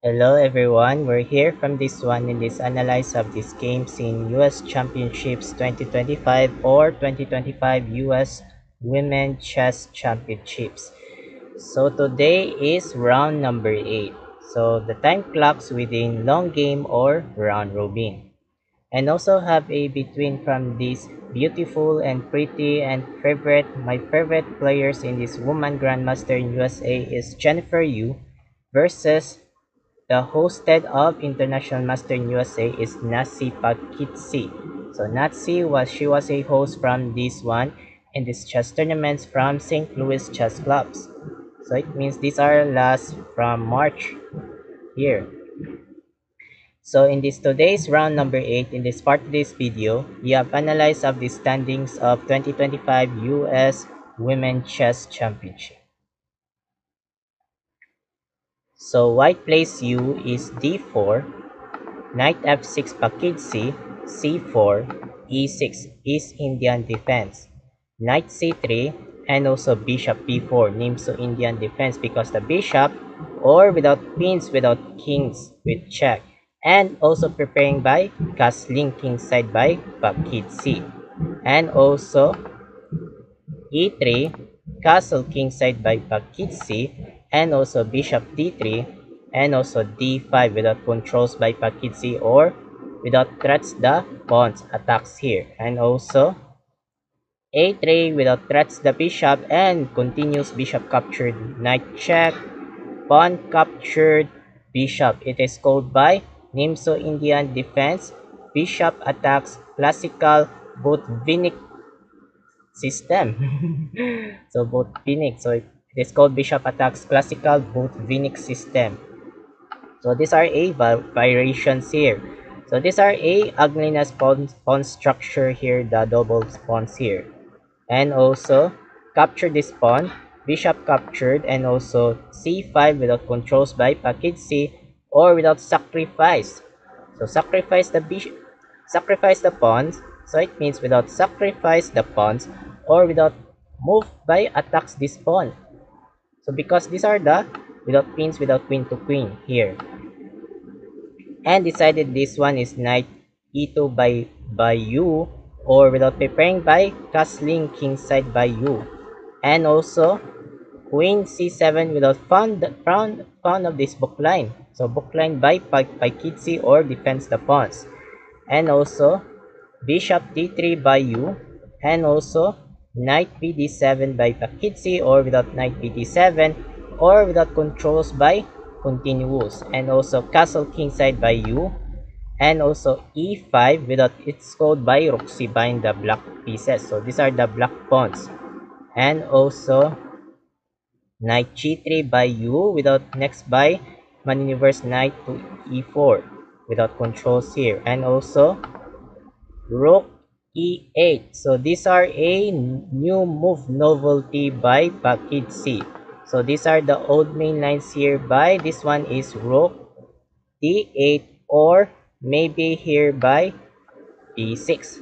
Hello everyone, we're here from this one in this analyze of these games in US Championships 2025 or 2025 US Women Chess Championships. So today is round number 8. So the time clocks within long game or round robin. And also have a between from these beautiful and pretty and my favorite players in this woman grandmaster in USA is Jennifer Yu versus the hosted of International Master in USA is Nasi Pakitsi. So she was a host from this one in this chess tournaments from St. Louis Chess Clubs. So it means these are last from March here. So in this today's round number 8 in this part of this video, we have analyzed of the standings of 2025 US Women Chess Championship. So white plays U is D4, Knight f6 Pakidsi, c4, e6 East Indian defense, Knight c3, and also Bishop b4 Nimso Indian defense because the bishop or without queens without kings with check, and also preparing by castling kingside by Pakidsi, and also e3, castle kingside by Pakidsi, and also bishop d3, and also d5 without controls by Pakidsi or without threats the pawns attacks here, and also a3 without threats the bishop and continues bishop captured knight check, pawn captured bishop. It is called by Nimso Indian defense, bishop attacks classical Botvinnik system. So both Phoenix. So it is called Bishop Attacks Classical Both Phoenix system. So these are a variations here. So these are a Agnina's pawn structure here, the double pawns here. And also capture this pawn, bishop captured, and also c5 without controls by Pakidsi or without sacrifice. So sacrifice the pawns. So it means without sacrifice the pawns or without move by attacks this pawn. So because these are the without queens without queen to queen here. And decided this one is knight e2 by u or without preparing by castling kingside by u. And also queen c7 without found of this book line. So book line by Kitsi or defends the pawns. And also bishop d3 by u, and also knight bd7 by Pakidsi or without knight bd7 or without controls by continuous, and also castle kingside by u, and also e5 without it's called by Roxy bind the black pieces. So these are the black pawns, and also knight g3 by u without next by maneuvers knight to e4 without controls here, and also rook e8. So these are a new move novelty by Pakidsi. So these are the old main lines here by this one is rook d8 or maybe here by b6.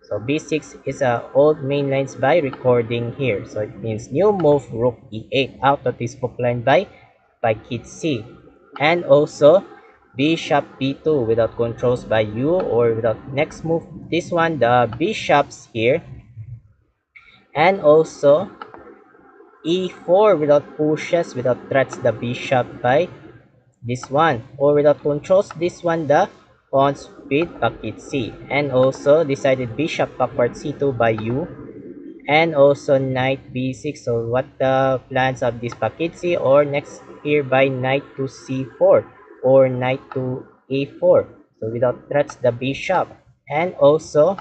So b6 is a old main lines by recording here. So it means new move rook e8 out of this book line by Kitsi. And also bishop b2 without controls by you or without next move. This one the bishops here. And also e4 without pushes without threats the bishop by this one or without controls this one the pawns with Pakidsi. And also decided bishop backward c2 by you, and also knight b6. So what the plans of this Pakidsi or next here by knight to c4 or knight to a4. So without threats the bishop, and also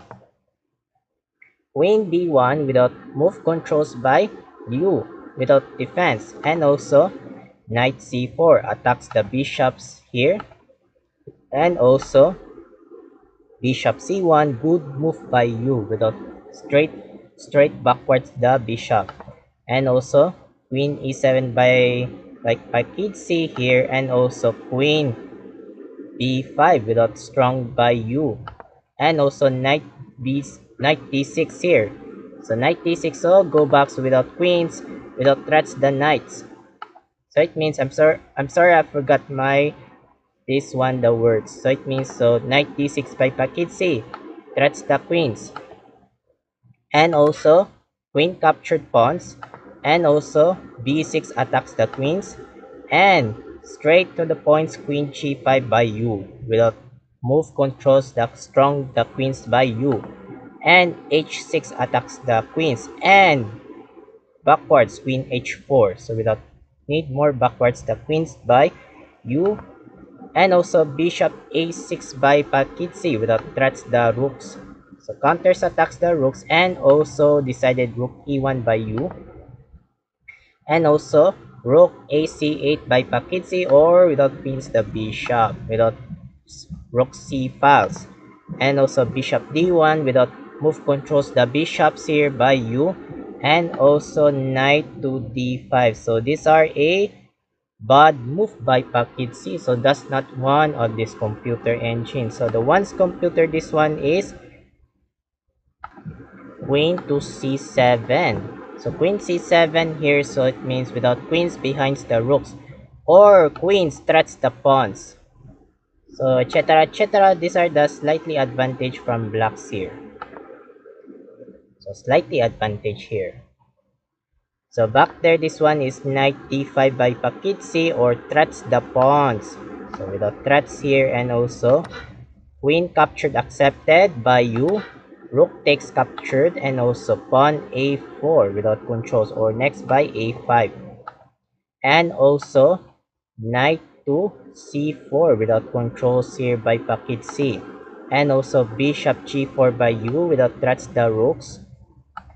queen b1 without move controls by you without defense, and also knight c4 attacks the bishops here, and also bishop c1 good move by you without straight backwards the bishop, and also queen e7 by kid c here, and also queen b5 without strong by you, and also knight d6 here. So knight d6, so go backs without queens without threats the knights. So it means I'm sorry I forgot my this one the words. So it means so knight d6 by Pakidsi threats the queens. And also queen captured pawns. And also b6 attacks the queens. And straight to the points queen g5 by you. Without move controls the strong the queens by you. And h6 attacks the queens. And backwards queen h4. So without need more backwards the queens by you. And also bishop a6 by Pakidsi without threats the rooks. So counters attacks the rooks and also decided rook e1 by you. And also rook ac8 by Pakidsi or without queens the bishop without rook c files. And also bishop d1 without move controls the bishops here by you. And also knight to d5. So these are a bad move by Pakidsi. So that's not one of this computer engine. So the one's computer, this one is queen to c7. So queen c7 here, so it means without queens behind the rooks or queens threats the pawns. So etc etc, these are the slightly advantage from blacks here. So slightly advantage here. So back there, this one is knight d5 by Pakidsi or threats the pawns. So without threats here, and also queen captured accepted by you. Rook takes captured and also pawn a4 without controls or next by a5. And also knight to c4 without controls here by Pakidsi. And also bishop g4 by you without threats the rooks.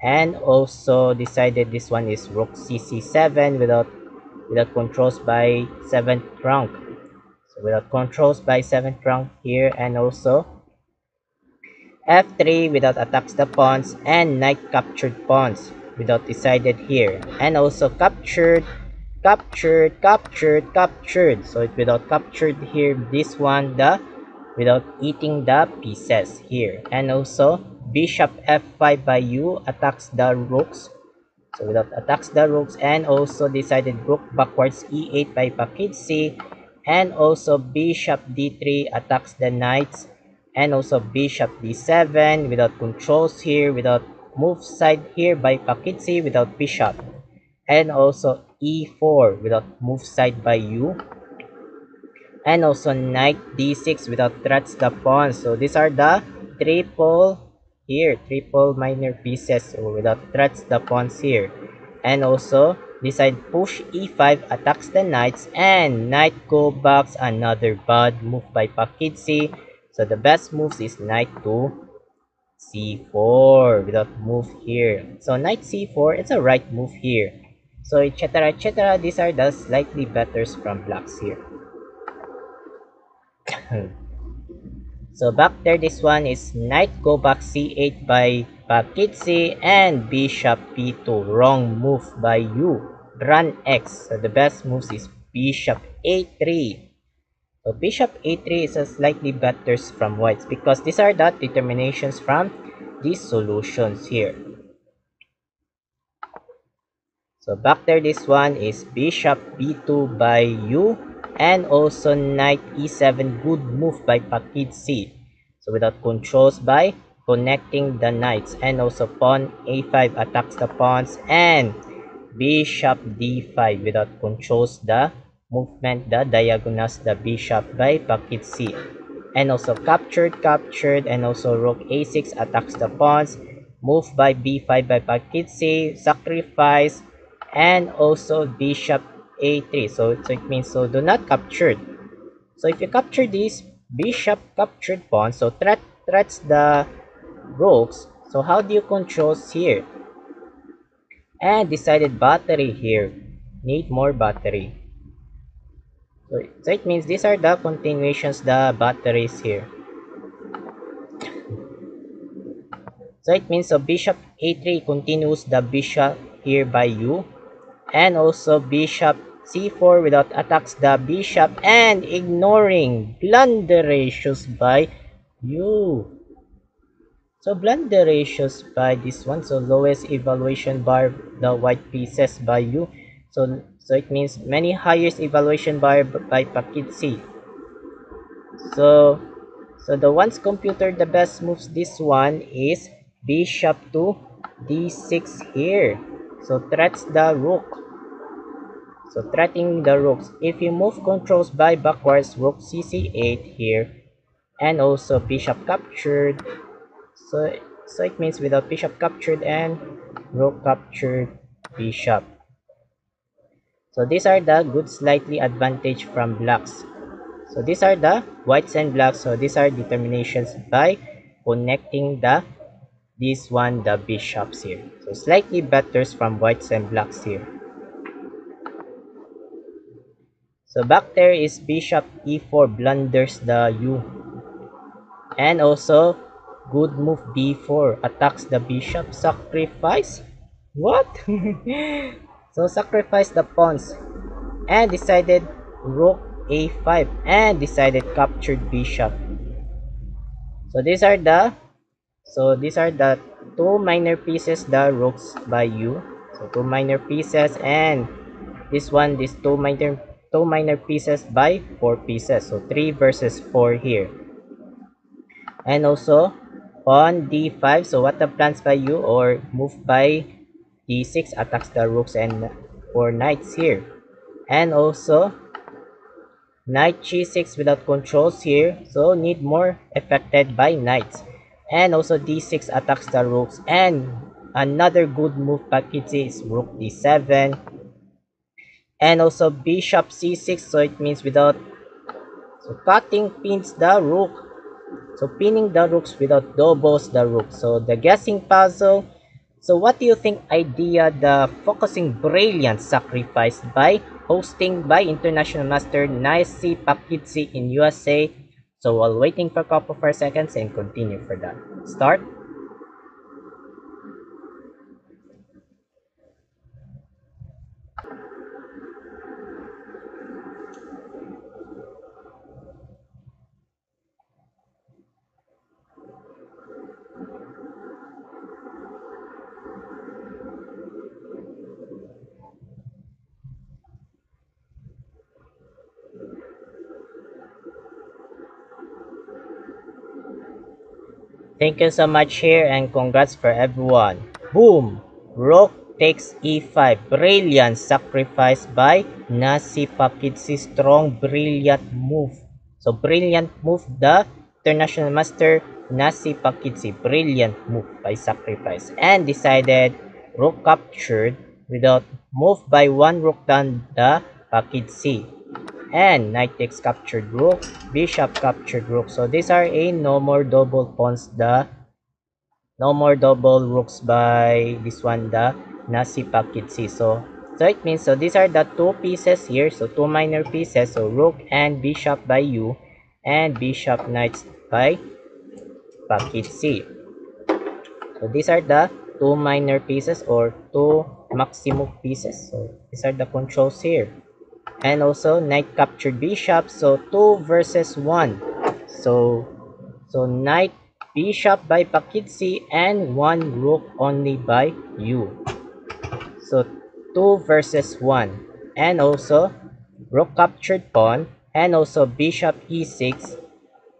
And also decided this one is rook cc7 without controls by 7th rank. So without controls by 7th rank here, and also f3 without attacks the pawns and knight captured pawns without decided here, and also captured captured. So it without captured here, this one the without eating the pieces here. And also bishop f5 by you attacks the rooks. So without attacks the rooks, and also decided rook backwards e8 by Pakidsi. And also bishop d3 attacks the knights. And also bishop d7 without controls here, without move side here by Pakidsi without bishop. And also e4 without move side by you. And also knight d6 without threats the pawn. So these are the triple minor pieces, so without threats the pawns here. And also decide push e5 attacks the knights, and knight go backs, another bad move by Pakidsi. So the best moves is knight to c4 without move here. So knight c4, it's a right move here. So etc etc, these are the slightly betters from blacks here. So back there, this one is knight go back c8 by Pakidsi and bishop p2. Wrong move by you. Run x. So the best moves is bishop a3. So bishop a3 is a slightly better from whites because these are the determinations from these solutions here. So back there, this one is bishop b2 by you. And also knight e7, good move by Pakidsi. So without controls by connecting the knights. And also pawn a5 attacks the pawns. And bishop d5 without controls the movement, the diagonals, the bishop by Pakidsi. And also captured, and also rook a6 attacks the pawns. Move by b5 by Pakidsi, sacrifice, and also bishop a3. So it means so do not capture. So if you capture this bishop captured pawn, so threats the rooks. So how do you control here? And decided battery here. Need more battery. So it means these are the continuations, the batteries here. So it means so bishop a3 continues the bishop here by you. And also bishop c4 without attacks the bishop and ignoring blunderations by you. So blunderations by this one, so lowest evaluation bar the white pieces by you. So So it means many highest evaluation by Pakidsi. So the ones computer the best moves this one is bishop to d6 here. So threats the rook. So threatening the rooks. If you move controls by backwards, rook cc8 here, and also bishop captured. So it means without bishop captured and rook captured bishop. So these are the good slightly advantage from blacks. So these are the whites and blacks. So these are determinations by connecting this one the bishops here. So slightly better from whites and blacks here. So back there is bishop e4 blunders the u. And also good move b4 attacks the bishop. Sacrifice? What? So sacrifice the pawns and decided rook a5 and decided captured bishop. So these are the two minor pieces the rooks by you. So two minor pieces, and these two minor pieces by four pieces. So 3 versus 4 here. And also on d5, so what the plans by you or move by d6 attacks the rooks and four knights here. And also knight g6 without controls here, so need more affected by knights. And also d6 attacks the rooks, and another good move package is rook d7. And also bishop c6, so it means without, so cutting pins the rook, so pinning the rooks without doubles the rook. So the guessing puzzle. So what do you think idea the focusing brilliant sacrifice by hosting by International Master Naisi Pakidsi in USA? So while waiting for a couple of seconds and continue for that. Start. Thank you so much here and congrats for everyone. Boom! Rook takes e5. Brilliant sacrifice by Nasi Pakidsi. Strong, brilliant move. So brilliant move the International Master Nasi Pakidsi. Brilliant move by sacrifice. And decided rook captured without move by one rook down the Pakidsi. And knight takes captured rook, bishop captured rook. So these are a no more double pawns, the no more double rooks by this one, the Nasi Pakidsi. So it means, so these are the two pieces here, so two minor pieces, so rook and bishop by you, and bishop knights by Pakidsi. So these are the two minor pieces or two maximum pieces. So these are the controls here. And also knight captured bishop, so 2 versus 1. So knight bishop by Pakidsi and one rook only by you. So 2 versus 1. And also rook captured pawn, and also bishop e6,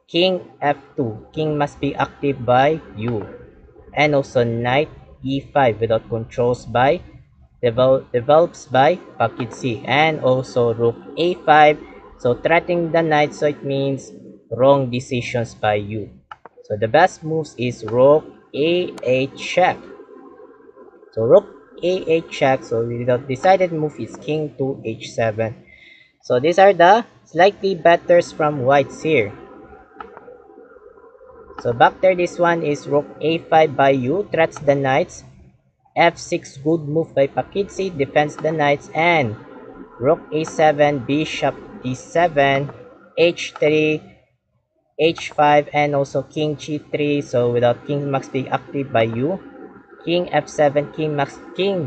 king f2. King must be active by you. And also knight e5 without controls by develops by Pakidsi, and also rook a5, so threatening the knight, so it means wrong decisions by you. So the best moves is rook a8 check. So rook a8 check, so the decided move is king to h7. So these are the slightly betters from whites here. So back there, this one is rook a5 by you, threats the knights. f6 good move by Pakidsi, defends the knights, and rook a7, bishop d7, h3, h5, and also king g3. So without king must be active by you. King f7, king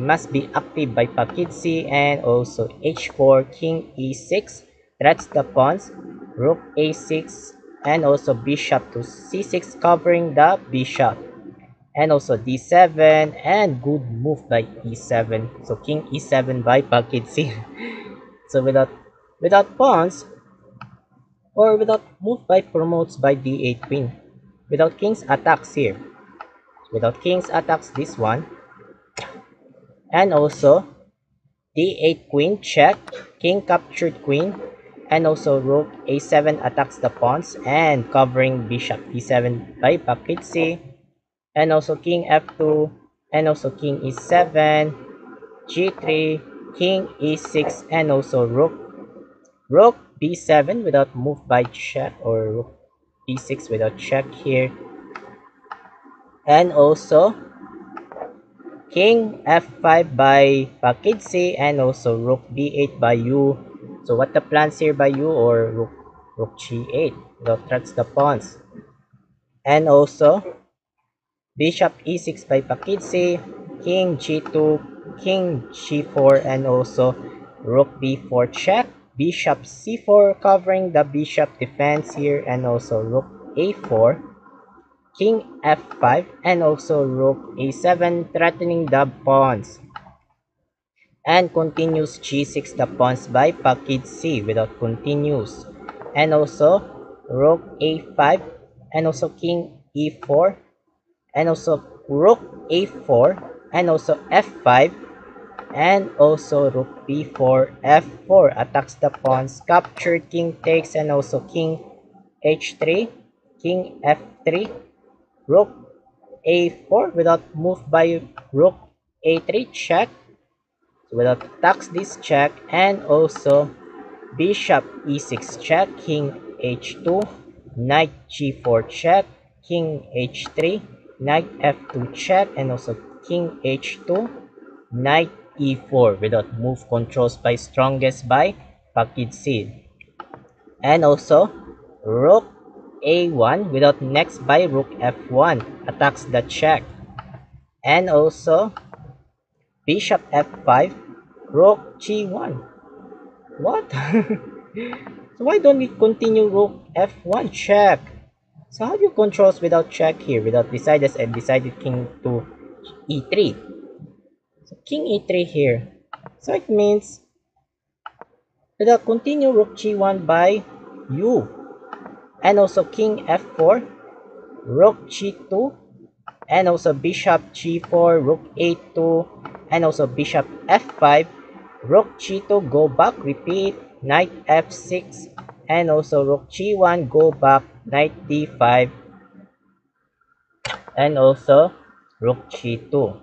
must be active by Pakidsi, and also h4, king e6, threats the pawns, rook a6, and also bishop to c6 covering the bishop. and also d7, and good move by e7. So king e7 by Pakid C. So without pawns, or without move by promotes by d8 queen. Without kings attacks here. Without kings attacks this one. And also d8 queen check, king captured queen, and also rook a7 attacks the pawns and covering bishop d7 by Pakid C, and also king f2, and also king e7, g3, king e6, and also rook b7 without move by check, or rook e6 without check here, and also king f5 by Pakid C, and also rook b8 by you. So what the plans here by you, or rook g8 that tracks the pawns, and also bishop e6 by Pakid C, king g2, king g4, and also rook b4 check, bishop c4 covering the bishop defense here, and also rook a4, king f5, and also rook a7 threatening the pawns, and continues g6 the pawns by Pakid C without continues, and also rook a5, and also king e4, and also rook a4, and also f5, and also rook b4 f4 attacks the pawns, captured, king takes, and also king h3, king f3, rook a4 without move by rook a3 check, so without attacks this check, and also bishop e6 check, king h2, knight g4 check, king h3, knight f2 check, and also king h2, knight e4 without move controls by strongest by Pakid C, and also rook a1 without next by rook f1 attacks the check, and also bishop f5, rook g1. What? So why don't we continue rook f1 check? So how do you controls without check here, without decided, and decided king to e3? So king e3 here. So it means without continue rook g1 by you, and also king f4, rook g2, and also bishop g4, rook a2, and also bishop f5, rook g2, go back, repeat, knight f6, and also rook g1, go back, knight d5, and also rook g2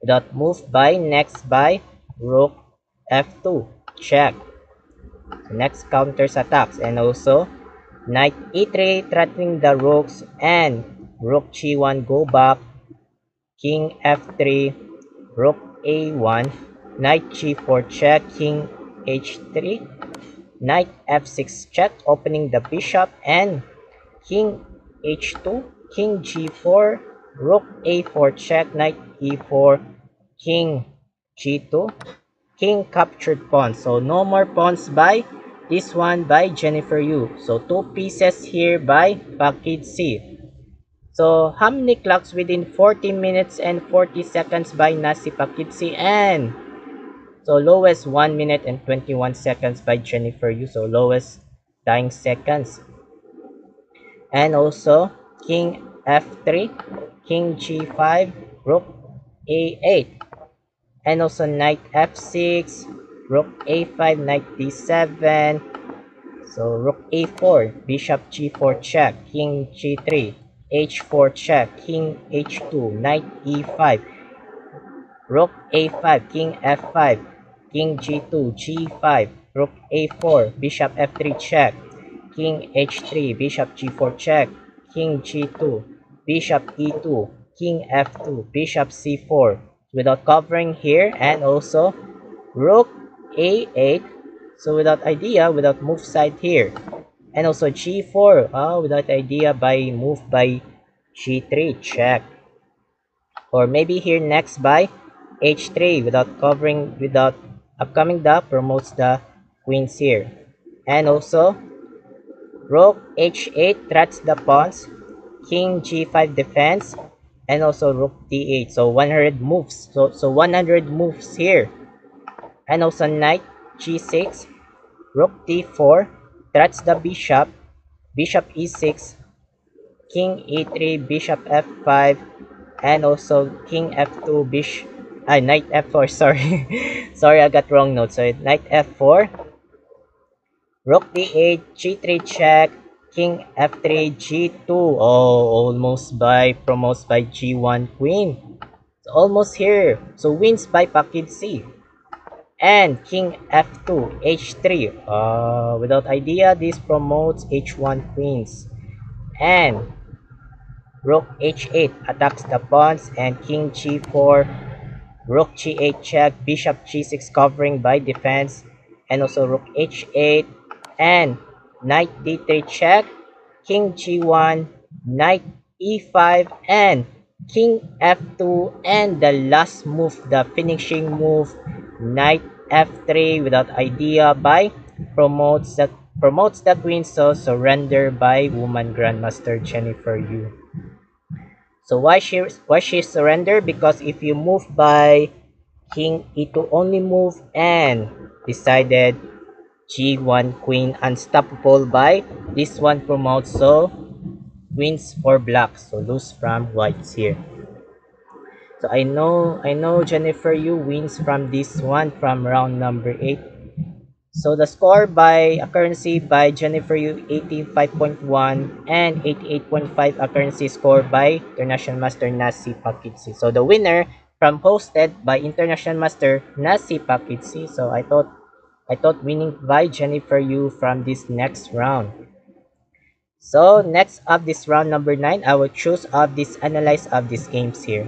without move by next by rook f2 check. So next counters attacks, and also knight e3 threatening the rooks, and rook g1 go back, king f3, rook a1, knight g4 check, king h3, knight f6 check opening the bishop, and king h2, king g4, rook a4 check, knight e4, king g2, king captured pawn. So no more pawns by this one by Jennifer Yu. So 2 pieces here by Pakid C. So how many clocks within 40 minutes and 40 seconds by Nasi Pakid C, and so lowest 1 minute and 21 seconds by Jennifer Yu. So lowest dying seconds. And also king f3, king g5, rook a8, and also knight f6, rook a5, knight d7, so rook a4, bishop g4 check, king g3, h4 check, king h2, knight e5, rook a5, king f5, king g2, g5, rook a4, bishop f3 check, king h3, bishop g4 check, king g2, bishop e2, king f2, bishop c4 without covering here, and also rook a8, so without idea, without move side here, and also g4, without idea by move by g3 check, or maybe here next by h3 without covering, without upcoming the promotes the queens here, and also rook h8 threats the pawns, king g5 defense, and also rook d8. So 100 moves. So 100 moves here. And also knight g6, rook d4, threats the bishop, bishop e6, king e3, bishop f5, and also king f2, knight f4, sorry. Sorry, I got wrong note. So knight f4, rook d8, g3 check, king f3, g2. Oh, almost by promotes by g1 queen. So almost here. So wins by Pakid C. And king f2, h3. Without idea, this promotes h1 queens. And rook h8 attacks the pawns, and king g4, rook g8 check, bishop g6 covering by defense, and also rook h8, and knight d3 check, king g1, knight e5, and king f2, and the last move, the finishing move, knight f3 without idea by promotes the queen, so surrender by woman grandmaster Jennifer Yu. So why she surrender? Because if you move by king e2 only move and decided g1 queen unstoppable by this one promotes, so wins for black, so lose from whites here. So I know Jennifer Yu wins from this one from round number 8. So the score by accuracy by Jennifer Yu 85.1 and 88.5 accuracy score by International Master Nasi Pakitsi. So the winner from hosted by International Master Nasi Pakitsi. So I thought winning by Jennifer Yu from this next round. So next up this round number 9, I will choose of this analyze of these games here.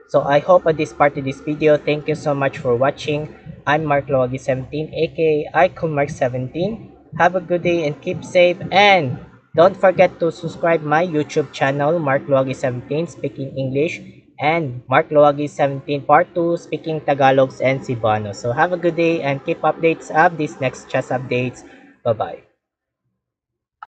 So I hope at this part of this video. Thank you so much for watching. I'm Mark Logi 17, aka Mark 17. Have a good day and keep safe, and don't forget to subscribe my YouTube channel Mark Logi 17 speaking English, and Mark Logi 17 part 2 speaking Tagalogs and Cebuano. So have a good day and keep updates of these next chess updates. Bye bye.